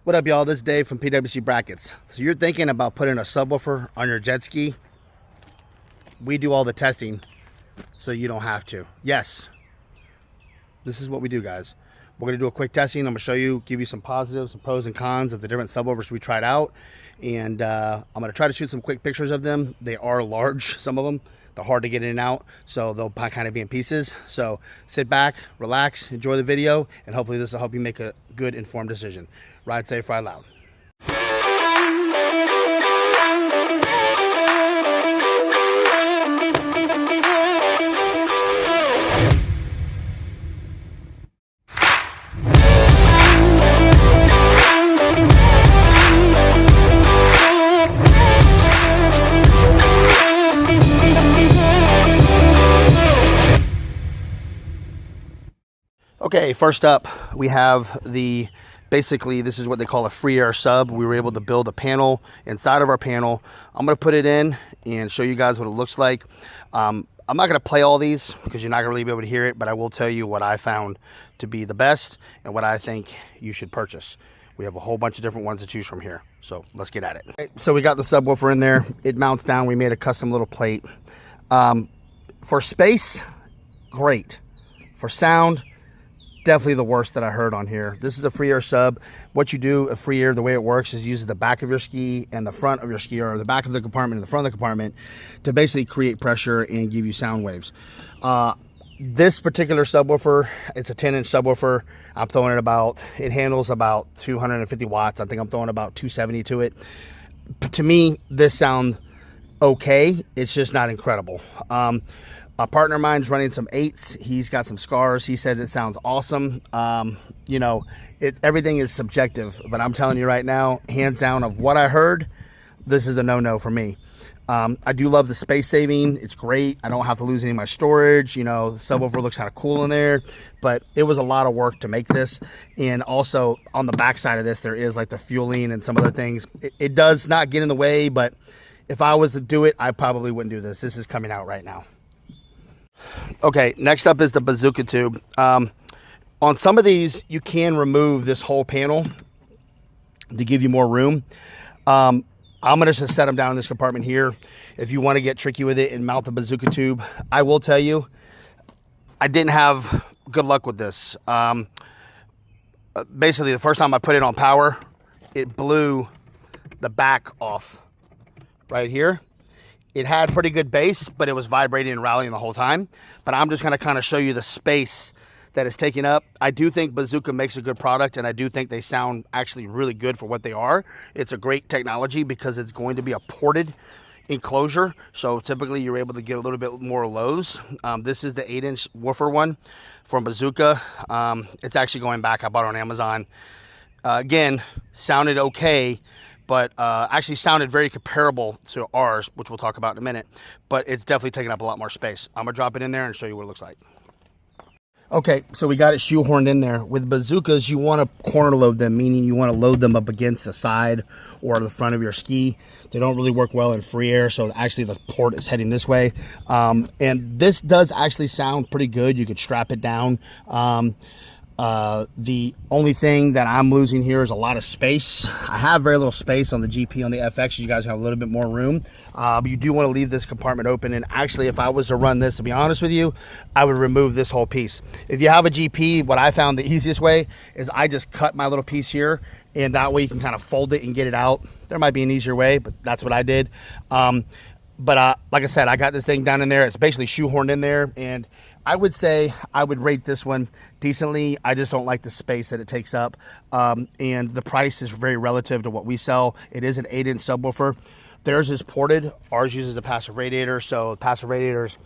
What up, y'all? This is Dave from PWC Brackets. So you're thinking about putting a subwoofer on your jet ski? We do all the testing so you don't have to. Yes, this is what we do, guys. We're going to do a quick testing. I'm going to show you, give you some positives, some pros and cons of the different subwoofers we tried out. And I'm going to try to shoot some quick pictures of them. They are large, some of them. They're hard to get in and out, so they'll kind of be in pieces. So sit back, relax, enjoy the video, and hopefully this will help you make a good, informed decision. Ride safe, ride loud. Okay, first up, we have basically, this is what they call a free air sub. We were able to build a panel inside of our panel. I'm going to put it in and show you guys what it looks like. I'm not going to play all these because you're not going to really be able to hear it, but I will tell you what I found to be the best and what I think you should purchase. We have a whole bunch of different ones to choose from here, so let's get at it. Okay, so we got the subwoofer in there. It mounts down. We made a custom little plate. For space, great. For sound, definitely the worst that I heard on here. This is a free air sub. What you do, a free air, the way it works is use the back of your ski and the front of your ski, or the back of the compartment and the front of the compartment, to basically create pressure and give you sound waves. This particular subwoofer, it's a 10-inch subwoofer. I'm throwing it handles about 250 watts. I think I'm throwing about 270 to it. To me, this sounds okay. It's just not incredible. A partner of mine's running some 8s. He's got some scars. He says it sounds awesome. You know, everything is subjective, but I'm telling you right now, hands down, of what I heard, this is a no-no for me. I do love the space saving. It's great. I don't have to lose any of my storage. You know, the subwoofer looks kind of cool in there, but it was a lot of work to make this. And also on the back side of this, there is like the fueling and some other things. It does not get in the way, but if I was to do it, I probably wouldn't do this. This is coming out right now. Okay, next up is the bazooka tube. On some of these, you can remove this whole panel to give you more room. I'm going to just set them down in this compartment here. If you want to get tricky with it and mount the bazooka tube, I will tell you, I didn't have good luck with this. Basically, the first time I put it on power, it blew the back off right here. It had pretty good bass, but it was vibrating and rallying the whole time. But I'm just going to kind of show you the space that it's taking up. I do think Bazooka makes a good product, and I do think they sound actually really good for what they are. It's a great technology because it's going to be a ported enclosure, so typically you're able to get a little bit more lows. This is the 8-inch woofer one from Bazooka. It's actually going back. I bought it on Amazon. Again, sounded okay, but actually sounded very comparable to ours, which we'll talk about in a minute, but it's definitely taking up a lot more space. I'm gonna drop it in there and show you what it looks like. Okay, so we got it shoehorned in there. With bazookas, you want to corner load them, meaning you want to load them up against the side or the front of your ski. They don't really work well in free air, so actually the port is heading this way. And this does actually sound pretty good. You could strap it down. The only thing that I'm losing here is a lot of space. I have very little space on the GP. On the FX, you guys have a little bit more room, but you do want to leave this compartment open. And actually, if I was to run this, to be honest with you, I would remove this whole piece. If you have a GP, what I found the easiest way is I just cut my little piece here, and that way you can kind of fold it and get it out. There might be an easier way, but that's what I did. But like I said, I got this thing down in there. It's basically shoehorned in there, and I would say I would rate this one decently. I just don't like the space that it takes up, and the price is very relative to what we sell. It is an 8-inch subwoofer. Theirs is ported. Ours uses a passive radiator, so passive radiators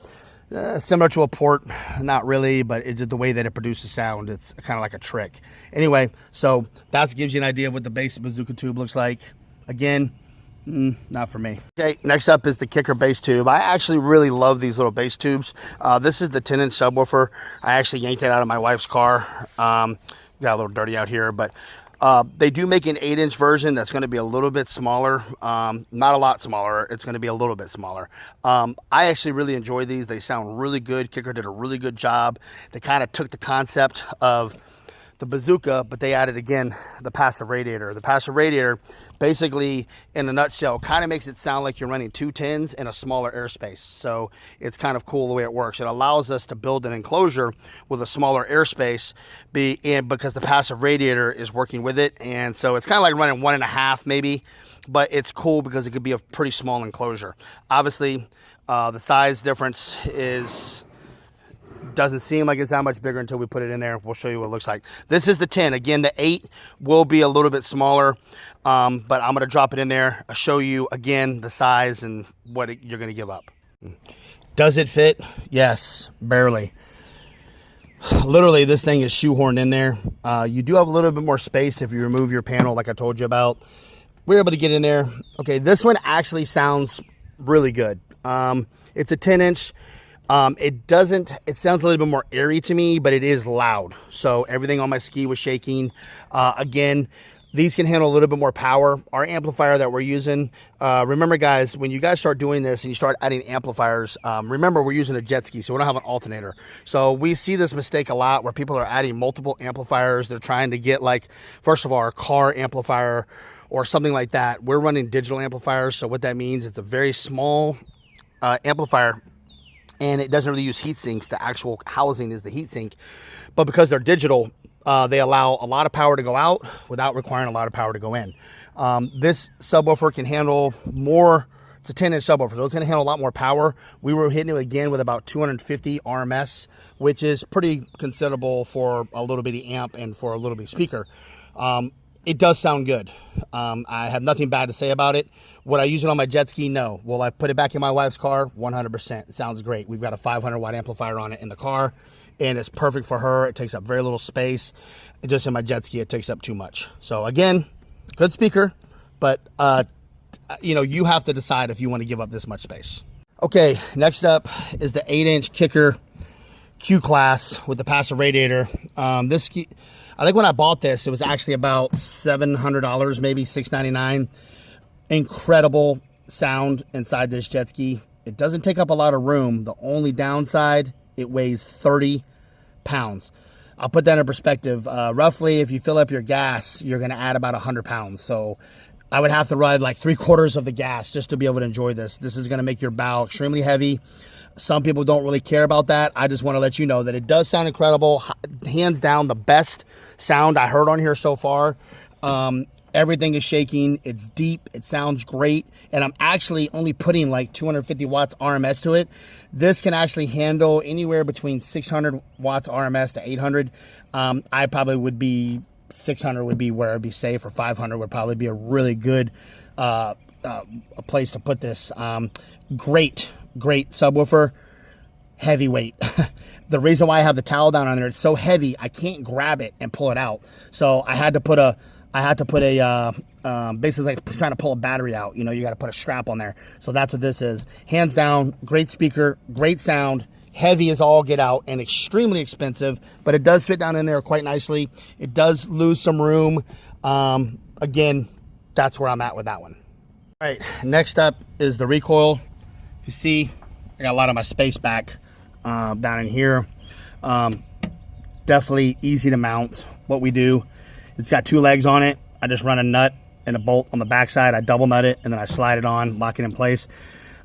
similar to a port, not really, but it's just the way that it produces sound. It's kind of like a trick. Anyway, so that gives you an idea of what the basic bazooka tube looks like. Again, not for me. Okay, next up is the kicker bass tube. I actually really love these little bass tubes. This is the 10-inch subwoofer. I actually yanked it out of my wife's car. Got a little dirty out here, but they do make an 8-inch version that's going to be a little bit smaller. Not a lot smaller. It's going to be a little bit smaller. I actually really enjoy these. They sound really good. Kicker did a really good job. They kind of took the concept of the bazooka, but they added again the passive radiator. The passive radiator basically, in a nutshell, kind of makes it sound like you're running 2 tins in a smaller airspace. So it's kind of cool the way it works. It allows us to build an enclosure with a smaller airspace because the passive radiator is working with it. And so it's kind of like running 1.5 maybe, but it's cool because it could be a pretty small enclosure. Obviously, the size difference doesn't seem like it's that much bigger until we put it in there. We'll show you what it looks like. This is the 10. Again, the 8 will be a little bit smaller, but I'm going to drop it in there. I'll show you again the size and what you're going to give up. Does it fit? Yes, barely. Literally, this thing is shoehorned in there. You do have a little bit more space if you remove your panel, like I told you about. We're able to get in there. Okay, this one actually sounds really good. It's a 10-inch. It sounds a little bit more airy to me, but it is loud. So everything on my ski was shaking. Again, these can handle a little bit more power. Our amplifier that we're using, remember guys, when you guys start doing this and you start adding amplifiers, remember we're using a jet ski, so we don't have an alternator. So we see this mistake a lot where people are adding multiple amplifiers. They're trying to get, like, first of all, a car amplifier or something like that. We're running digital amplifiers. So what that means, it's a very small amplifier, and it doesn't really use heat sinks. The actual housing is the heat sink, but because they're digital, they allow a lot of power to go out without requiring a lot of power to go in. This subwoofer can handle more. It's a 10-inch subwoofer, so it's going to handle a lot more power. We were hitting it again with about 250 RMS, which is pretty considerable for a little bitty amp and for a little bitty speaker. It does sound good. I have nothing bad to say about it. Would I use it on my jet ski? No. Will I put it back in my wife's car? 100%. It sounds great. We've got a 500-watt amplifier on it in the car, and it's perfect for her. It takes up very little space. Just in my jet ski, it takes up too much. So again, good speaker, but you have to decide if you want to give up this much space. Okay, next up is the 8-inch Kicker Q class with the passive radiator. This ski, I think when I bought this, it was actually about $700, maybe $699. Incredible sound inside this jet ski. It doesn't take up a lot of room. The only downside, it weighs 30 pounds. I'll put that in perspective. Roughly, if you fill up your gas, you're going to add about 100 pounds. So I would have to ride like 3/4 of the gas just to be able to enjoy this. This is going to make your bow extremely heavy. Some people don't really care about that. I just want to let you know that it does sound incredible. Hands down, the best sound I heard on here so far. Everything is shaking. It's deep. It sounds great. And I'm actually only putting like 250 watts RMS to it. This can actually handle anywhere between 600 watts RMS to 800. I probably would be 600 would be where it'd be safe, or 500 would probably be a really good a place to put this. Great subwoofer, heavyweight. The reason why I have the towel down on there, it's so heavy I can't grab it and pull it out. So I had to put a basically like trying to pull a battery out. You got to put a strap on there. So that's what this is. Hands down, great speaker, great sound, heavy as all get out, and extremely expensive, but it does fit down in there quite nicely. It does lose some room. Again, that's where I'm at with that one. All right, next up is the recoil. You see, I got a lot of my space back down in here. Definitely easy to mount. What we do, it's got 2 legs on it. I just run a nut and a bolt on the backside. I double nut it, and then I slide it on, lock it in place.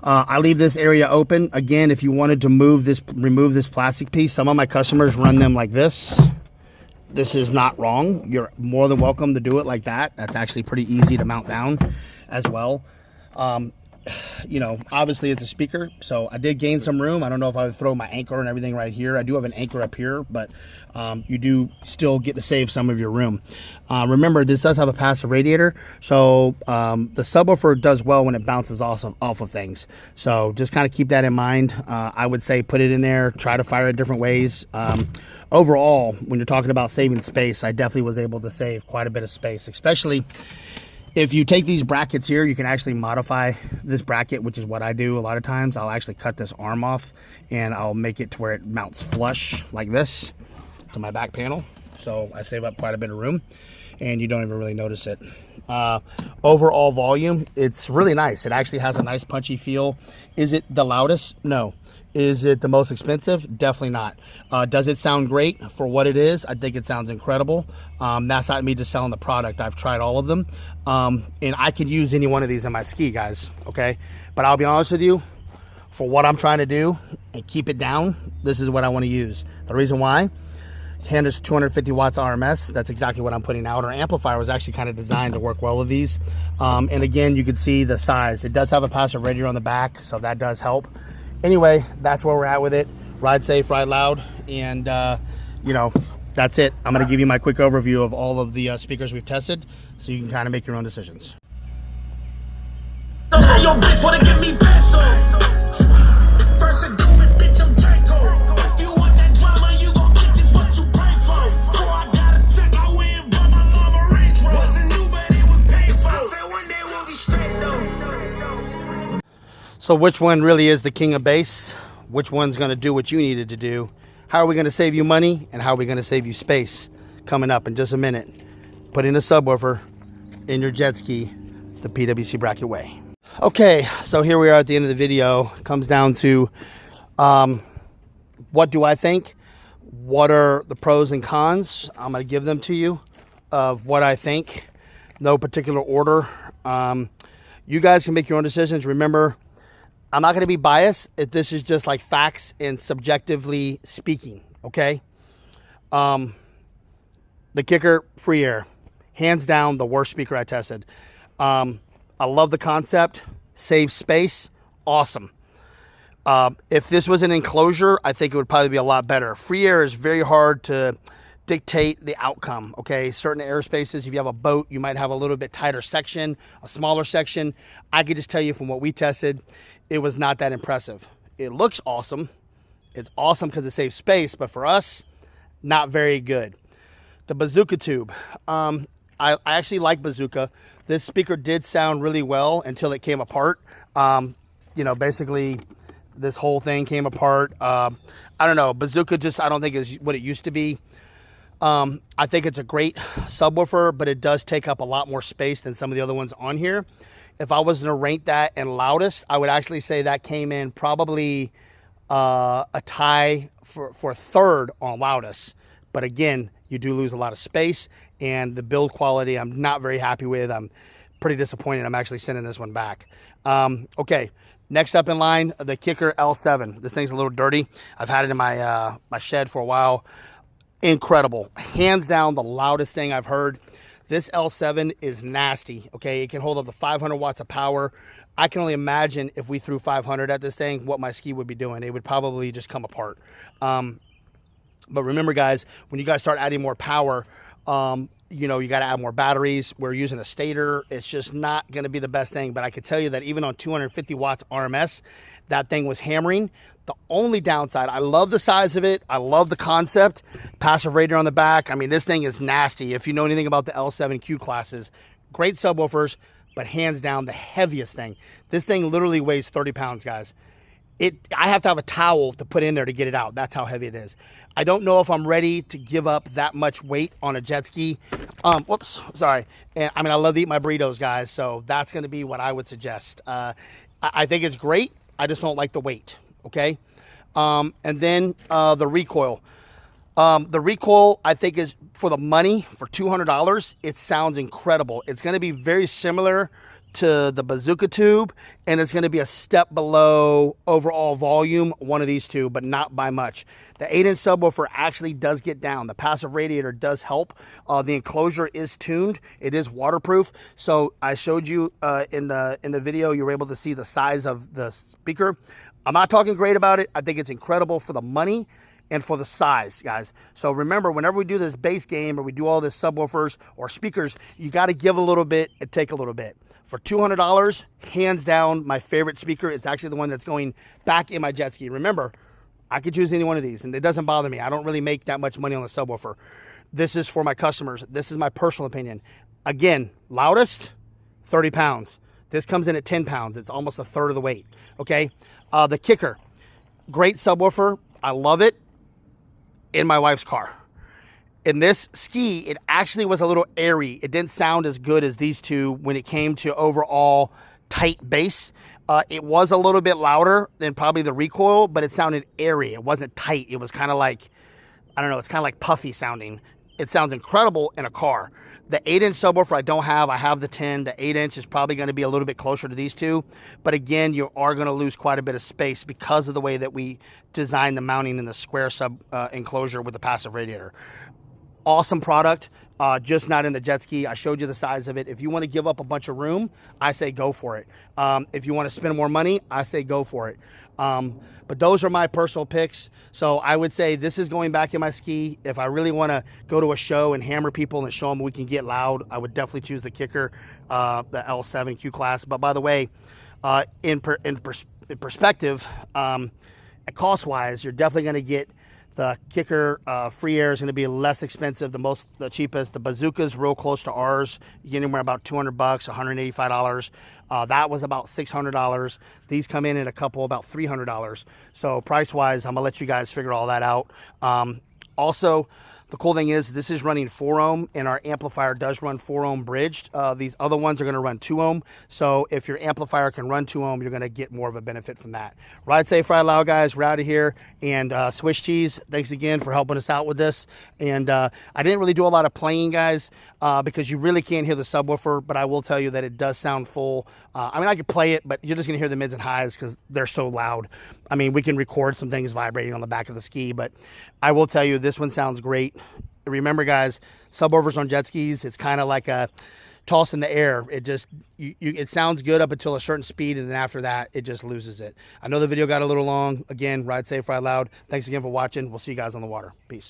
I leave this area open. Again, if you wanted to remove this plastic piece, some of my customers run them like this. This is not wrong. You're more than welcome to do it like that. That's actually pretty easy to mount down as well. Obviously it's a speaker, so I did gain some room. I don't know if I would throw my anchor and everything right here. I do have an anchor up here, but you do still get to save some of your room. Remember, this does have a passive radiator, so the subwoofer does well when it bounces off of things. So just kind of keep that in mind. I would say put it in there, try to fire it different ways. Overall, when you're talking about saving space, I definitely was able to save quite a bit of space, especially if you take these brackets here. You can actually modify this bracket, which is what I do a lot of times. I'll actually cut this arm off and I'll make it to where it mounts flush like this to my back panel. So I save up quite a bit of room and you don't even really notice it. Overall volume, it's really nice. It actually has a nice punchy feel. Is it the loudest? No. Is it the most expensive? Definitely not. Does it sound great for what it is? I think it sounds incredible. That's not me just selling the product. I've tried all of them. And I could use any one of these in my ski, guys, okay? But I'll be honest with you, for what I'm trying to do and keep it down, this is what I want to use. The reason why, Hander's 250 watts RMS. That's exactly what I'm putting out. Our amplifier was actually kind of designed to work well with these. And again, you can see the size. It does have a passive radiator on the back, so that does help. Anyway, that's where we're at with it. Ride safe, ride loud, and you know, that's it. I'm going to give you my quick overview of all of the speakers we've tested, so you can kind of make your own decisions. Yo, bitch, wanna give me pesos. First do it, bitch, I'm Draco. If you want that drama, you gon' get just what you pray for. So I gotta check, I went by my mama Range Rover. Wasn't new, but it was paid for. I said one day we'll be straight though. So which one really is the king of bass? Which one's gonna do what you needed to do? How are we gonna save you money? And how are we gonna save you space? Coming up in just a minute. Put in a subwoofer in your jet ski the PWC bracket way. Okay, so here we are at the end of the video. It comes down to what do I think? What are the pros and cons? I'm going to give them to you of what I think. No particular order. You guys can make your own decisions. Remember, I'm not going to be biased if this is just like facts and subjectively speaking, okay? The kicker, free air. Hands down, the worst speaker I tested. I love the concept. Save space. Awesome. If this was an enclosure, I think it would probably be a lot better. Free air is very hard to dictate the outcome, okay? Certain airspaces, if you have a boat, you might have a little bit tighter section, a smaller section. I could just tell you from what we tested, it was not that impressive. It looks awesome. It's awesome because it saves space, but for us, not very good. The bazooka tube. I actually like bazooka. This speaker did sound really well until it came apart. You know, basically this whole thing came apart. I don't know. Bazooka just, I don't think is what it used to be. I think it's a great subwoofer, but it does take up a lot more space than some of the other ones on here. If I was to rank that in loudest, I would actually say that came in probably a tie for third on loudest. But again, you do lose a lot of space, and the build quality I'm not very happy with. I'm pretty disappointed. I'm actually sending this one back. Okay, next up in line, the Kicker L7. This thing's a little dirty. I've had it in my my shed for a while. Incredible. Hands down the loudest thing I've heard. This L7 is nasty, okay? It can hold up to 500 watts of power. I can only imagine if we threw 500 at this thing, what my ski would be doing. It would probably just come apart. But remember, guys, when you guys start adding more power, you know, you got to add more batteries. We're using a stator. It's just not going to be the best thing. But I could tell you that even on 250 watts RMS, that thing was hammering. The only downside, I love the size of it. I love the concept. Passive radiator on the back. I mean, this thing is nasty. If you know anything about the L7Q classes, great subwoofers, but hands down the heaviest thing. This thing literally weighs 30 pounds, guys. I have to have a towel to put in there to get it out. That's how heavy it is. I don't know if I'm ready to give up that much weight on a jet ski. Whoops, sorry. And I mean, I love to eat my burritos, guys, so that's going to be what I would suggest. I think it's great. I just don't like the weight, okay? And then the recoil. The recoil, I think, is for the money, for $200, it sounds incredible. It's going to be very similar to the bazooka tube, and it's going to be a step below overall volume, one of these two, but not by much. The 8-inch subwoofer actually does get down. The passive radiator does help. The enclosure is tuned. It is waterproof. So I showed you in the video, you were able to see the size of the speaker. I'm not talking great about it. I think it's incredible for the money and for the size, guys. So remember, whenever we do this bass game or we do all this subwoofers or speakers, you got to give a little bit and take a little bit. For $200, hands down, my favorite speaker. It's actually the one that's going back in my jet ski. Remember, I could choose any one of these, and it doesn't bother me. I don't really make that much money on the subwoofer. This is for my customers. This is my personal opinion. Again, loudest, 30 pounds. This comes in at 10 pounds. It's almost a third of the weight, okay? The Kicker, great subwoofer. I love it in my wife's car. In this ski, it actually was a little airy. It didn't sound as good as these two when it came to overall tight bass. It was a little bit louder than probably the recoil, but it sounded airy. It wasn't tight. It was kind of like, I don't know, it's kind of like puffy sounding. It sounds incredible in a car. The 8-inch subwoofer I don't have. I have the 10. The 8-inch is probably going to be a little bit closer to these two. But again, you are going to lose quite a bit of space because of the way that we designed the mounting in the square sub enclosure with the passive radiator. Awesome product, just not in the jet ski. I showed you the size of it. If you want to give up a bunch of room, I say go for it. If you want to spend more money, I say go for it. But those are my personal picks. So I would say this is going back in my ski. If I really want to go to a show and hammer people and show them we can get loud, I would definitely choose the Kicker, the L7 Q class. But by the way, in perspective, cost-wise, you're definitely going to get the Kicker free air is going to be less expensive, the cheapest. The Bazooka's real close to ours. You get anywhere about $200, $185. That was about $600. These come in at a couple about $300. So price-wise, I'm gonna let you guys figure all that out. Also, the cool thing is this is running 4 ohm and our amplifier does run 4 ohm bridged. These other ones are going to run 2 ohm. So if your amplifier can run 2 ohm, you're going to get more of a benefit from that. Ride safe, ride loud, guys. We're out of here. And Swiss Cheese, thanks again for helping us out with this. And I didn't really do a lot of playing, guys, because you really can't hear the subwoofer. But I will tell you that it does sound full. I mean, I could play it, but you're just going to hear the mids and highs because they're so loud. I mean, we can record some things vibrating on the back of the ski, but I will tell you this one sounds great. Remember, guys, subwoofers on jet skis, it's kind of like a toss in the air. It just, it sounds good up until a certain speed, and then after that, it just loses it. I know the video got a little long. Again, ride safe, ride loud. Thanks again for watching. We'll see you guys on the water. Peace.